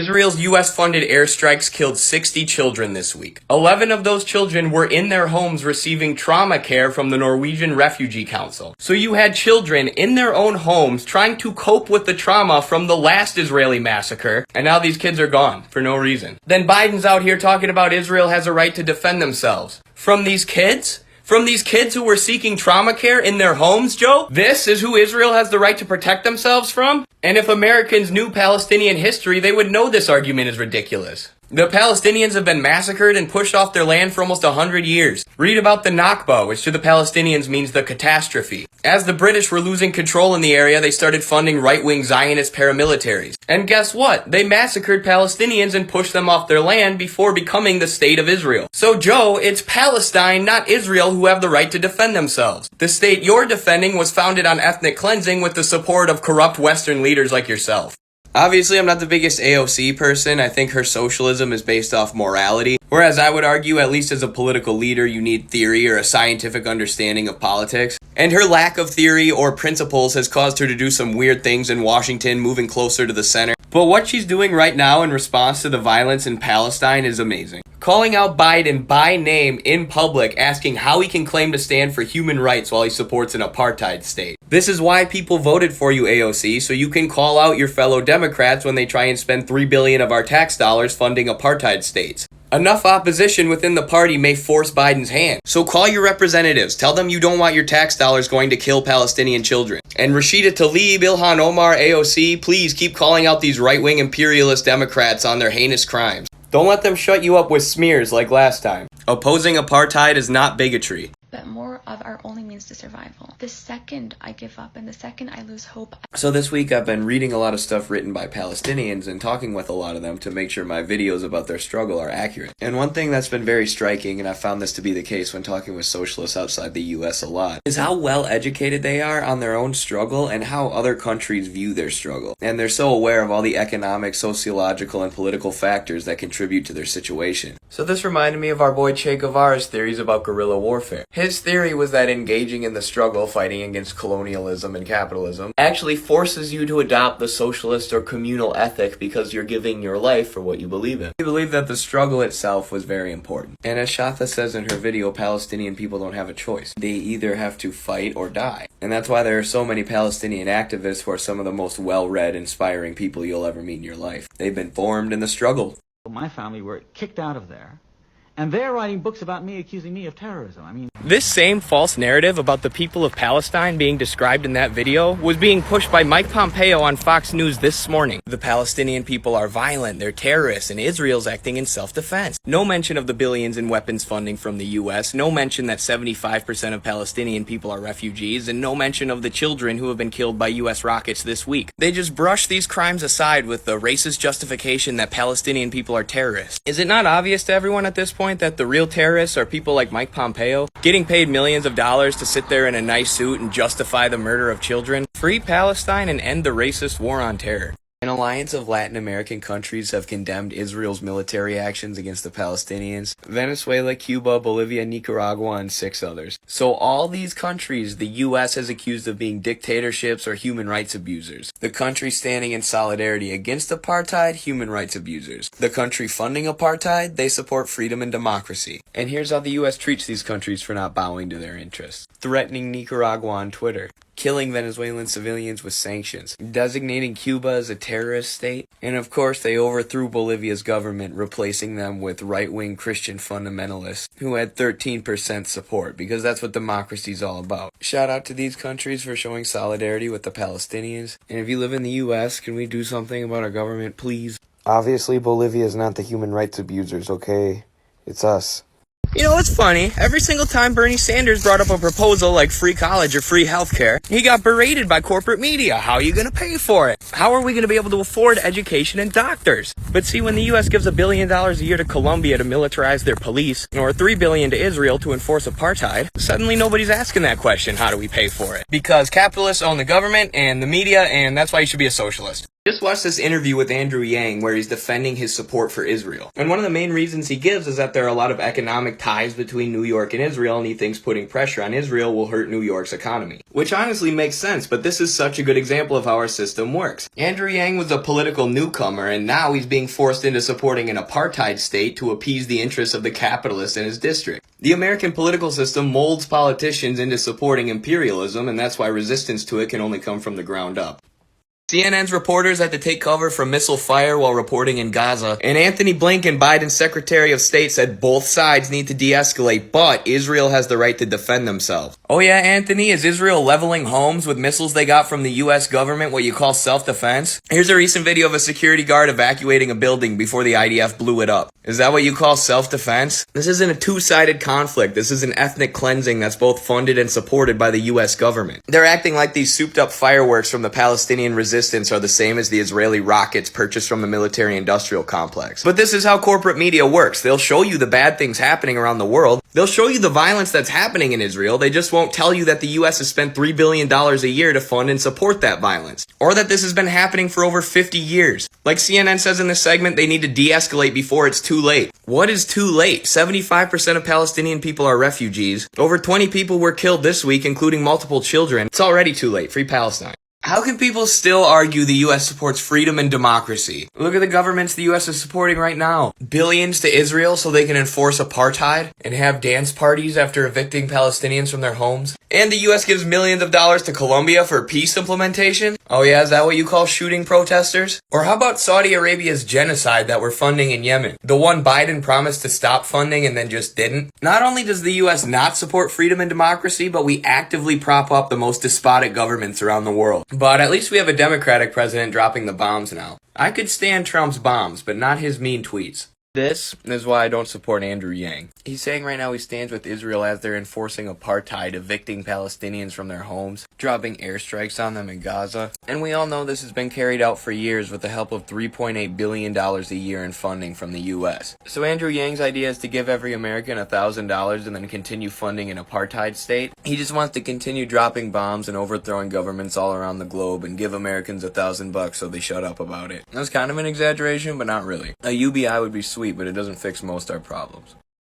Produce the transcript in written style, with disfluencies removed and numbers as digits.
Israel's US-funded airstrikes killed 60 children this week. 11 of those children were in their homes receiving trauma care from the Norwegian Refugee Council. So you had children in their own homes trying to cope with the trauma from the last Israeli massacre, and now these kids are gone for no reason. Then Biden's out here talking about Israel has a right to defend themselves. From these kids? From these kids who were seeking trauma care in their homes, Joe? This is who Israel has the right to protect themselves from? And if Americans knew Palestinian history, they would know this argument is ridiculous. The Palestinians have been massacred and pushed off their land for almost 100 years. Read about the Nakba, which to the Palestinians means the catastrophe. As the British were losing control in the area, they started funding right-wing Zionist paramilitaries. And guess what? They massacred Palestinians and pushed them off their land before becoming the State of Israel. So Joe, it's Palestine, not Israel, who have the right to defend themselves. The state you're defending was founded on ethnic cleansing with the support of corrupt Western leaders like yourself. Obviously, I'm not the biggest AOC person. I think her socialism is based off morality. Whereas I would argue, at least as a political leader, you need theory or a scientific understanding of politics. And her lack of theory or principles has caused her to do some weird things in Washington, moving closer to the center. But what she's doing right now in response to the violence in Palestine is amazing. Calling out Biden by name in public, asking how he can claim to stand for human rights while he supports an apartheid state. This is why people voted for you, AOC, so you can call out your fellow Democrats when they try and spend $3 billion of our tax dollars funding apartheid states. Enough opposition within the party may force Biden's hand. So call your representatives. Tell them you don't want your tax dollars going to kill Palestinian children. And Rashida Tlaib, Ilhan Omar, AOC, please keep calling out these right-wing imperialist Democrats on their heinous crimes. Don't let them shut you up with smears like last time. Opposing apartheid is not bigotry. But more of our only means to survival. The second I give up and the second I lose hope. So this week I've been reading a lot of stuff written by Palestinians and talking with a lot of them to make sure my videos about their struggle are accurate. And one thing that's been very striking, and I found this to be the case when talking with socialists outside the US a lot, is how well educated they are on their own struggle and how other countries view their struggle. And they're so aware of all the economic, sociological, and political factors that contribute to their situation. So this reminded me of our boy Che Guevara's theories about guerrilla warfare. His theory was that engaging in the struggle fighting against colonialism and capitalism actually forces you to adopt the socialist or communal ethic because you're giving your life for what you believe in. He believed that the struggle itself was very important. And as Shatha says in her video, Palestinian people don't have a choice. They either have to fight or die. And that's why there are so many Palestinian activists who are some of the most well-read, inspiring people you'll ever meet in your life. They've been formed in the struggle. My family were kicked out of there, and they're writing books about me, accusing me of terrorism. I mean, this same false narrative about the people of Palestine being described in that video was being pushed by Mike Pompeo on Fox News this morning. The Palestinian people are violent, they're terrorists, and Israel's acting in self-defense. No mention of the billions in weapons funding from the US, no mention that 75% of Palestinian people are refugees, and no mention of the children who have been killed by US rockets this week. They just brush these crimes aside with the racist justification that Palestinian people are terrorists. Is it not obvious to everyone at this point that the real terrorists are people like Mike Pompeo, getting paid millions of dollars to sit there in a nice suit and justify the murder of children? Free Palestine and end the racist war on terror. An alliance of Latin American countries have condemned Israel's military actions against the Palestinians. Venezuela, Cuba, Bolivia, Nicaragua, and 6 others. So all these countries the US has accused of being dictatorships or human rights abusers. The country standing in solidarity against apartheid, human rights abusers. The country funding apartheid, they support freedom and democracy. And here's how the US treats these countries for not bowing to their interests. Threatening Nicaragua on Twitter. Killing Venezuelan civilians with sanctions, designating Cuba as a terrorist state, and of course they overthrew Bolivia's government, replacing them with right-wing Christian fundamentalists who had 13% support, because that's what democracy's all about. Shout out to these countries for showing solidarity with the Palestinians, and if you live in the US, can we do something about our government, please? Obviously, Bolivia is not the human rights abusers, okay? It's us. You know, it's funny. Every single time Bernie Sanders brought up a proposal like free college or free healthcare, he got berated by corporate media. How are you going to pay for it? How are we going to be able to afford education and doctors? But see, when the U.S. gives $1 billion a year to Colombia to militarize their police, or $3 billion to Israel to enforce apartheid, suddenly nobody's asking that question, how do we pay for it? Because capitalists own the government and the media, and that's why you should be a socialist. Just watch this interview with Andrew Yang where he's defending his support for Israel. And one of the main reasons he gives is that there are a lot of economic ties between New York and Israel, and he thinks putting pressure on Israel will hurt New York's economy. Which honestly makes sense, but this is such a good example of how our system works. Andrew Yang was a political newcomer, and now he's being forced into supporting an apartheid state to appease the interests of the capitalists in his district. The American political system molds politicians into supporting imperialism, and that's why resistance to it can only come from the ground up. CNN's reporters had to take cover from missile fire while reporting in Gaza, and Anthony Blinken, Biden's Secretary of State, said both sides need to de-escalate, but Israel has the right to defend themselves. Oh yeah, Anthony, is Israel leveling homes with missiles they got from the US government what you call self-defense? Here's a recent video of a security guard evacuating a building before the IDF blew it up. Is that what you call self-defense? This isn't a two-sided conflict. This is an ethnic cleansing that's both funded and supported by the US government. They're acting like these souped-up fireworks from the Palestinian resistance are the same as the Israeli rockets purchased from the military-industrial complex. But this is how corporate media works. They'll show you the bad things happening around the world. They'll show you the violence that's happening in Israel. They just won't tell you that the US has spent $3 billion a year to fund and support that violence. Or that this has been happening for over 50 years. Like CNN says in this segment, they need to de-escalate before it's too late. What is too late? 75% of Palestinian people are refugees. Over 20 people were killed this week, including multiple children. It's already too late. Free Palestine. How can people still argue the US supports freedom and democracy? Look at the governments the US is supporting right now. Billions to Israel so they can enforce apartheid and have dance parties after evicting Palestinians from their homes. And the US gives millions of dollars to Colombia for peace implementation? Oh yeah, is that what you call shooting protesters? Or how about Saudi Arabia's genocide that we're funding in Yemen? The one Biden promised to stop funding and then just didn't? Not only does the US not support freedom and democracy, but we actively prop up the most despotic governments around the world. But at least we have a Democratic president dropping the bombs now. I could stand Trump's bombs, but not his mean tweets. This is why I don't support Andrew Yang. He's saying right now he stands with Israel as they're enforcing apartheid, evicting Palestinians from their homes, dropping airstrikes on them in Gaza. And we all know this has been carried out for years with the help of $3.8 billion a year in funding from the US. So Andrew Yang's idea is to give every American $1,000 and then continue funding an apartheid state. He just wants to continue dropping bombs and overthrowing governments all around the globe and give Americans $1,000 so they shut up about it. That's kind of an exaggeration, but not really. A UBI would be sweet, but it doesn't fix most our problems.